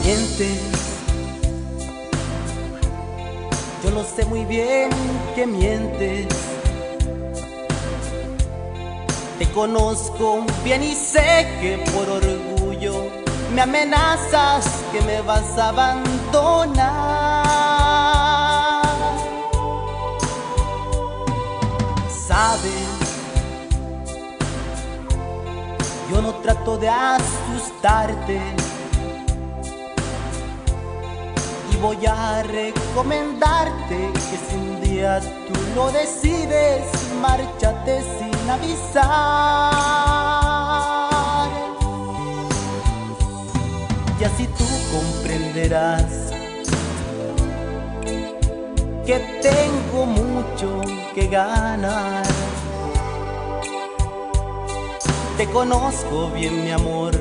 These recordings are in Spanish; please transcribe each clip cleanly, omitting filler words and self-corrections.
Mientes, yo lo sé muy bien que mientes. Te conozco bien y sé que por orgullo me amenazas que me vas a abandonar. Sabes, yo no trato de asustarte y voy a recomendarte que si un día tú lo decides, márchate sin avisar. Y así tú comprenderás que tengo mucho que ganar. Te conozco bien, mi amor,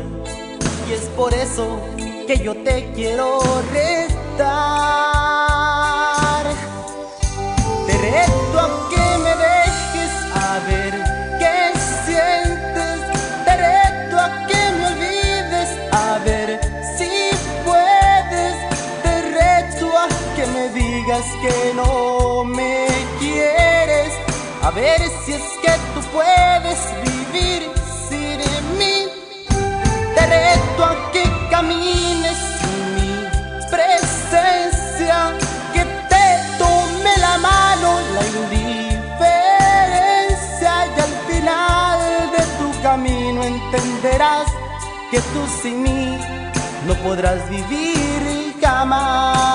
y es por eso que yo te quiero retar. Te reto a que me dejes a ver qué sientes. Te reto a que me olvides a ver si puedes. Te reto a que me digas que no me quieres, a ver si es que tú puedes vivir sin mí. Te reto a que camines sin mi presencia, que te tome la mano la indiferencia, y al final de tu camino entenderás que tú sin mí no podrás vivir jamás.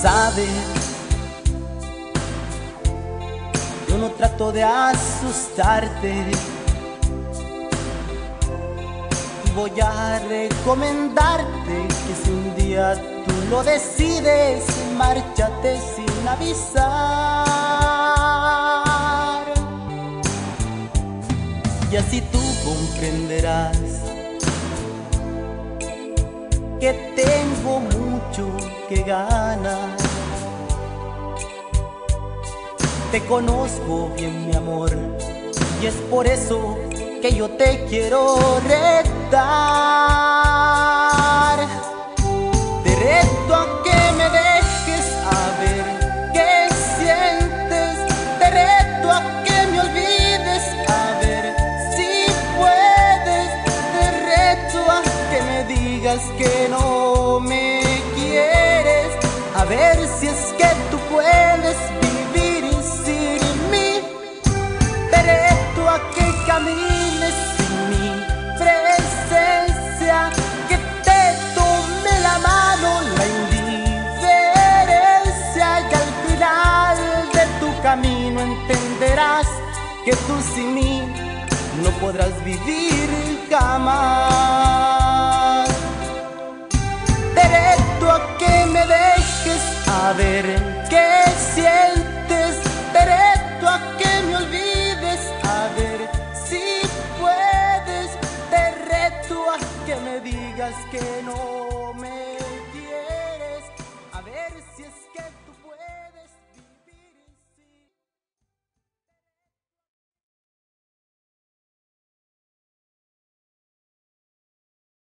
Sabes, yo no trato de asustarte y voy a recomendarte que si un día tú lo decides, márchate sin avisar. Y así tú comprenderás que tengo mucho que ganar. Te conozco bien, mi amor, y es por eso que yo te quiero retar. Te reto a que me dejes a ver qué sientes. Te reto a que me olvides a ver si puedes. Te reto a que me digas que no me quieres, a ver si es que tú puedes vivir sin mí. Te reto a que camines sin mi presencia, que te tome la mano la indiferencia, y al final de tu camino entenderás que tú sin mí no podrás vivir jamás. Te reto a que me dejes a ver qué sientes. Te reto a que me olvides a ver si puedes. Te reto a que me digas que no me quieres, a ver si es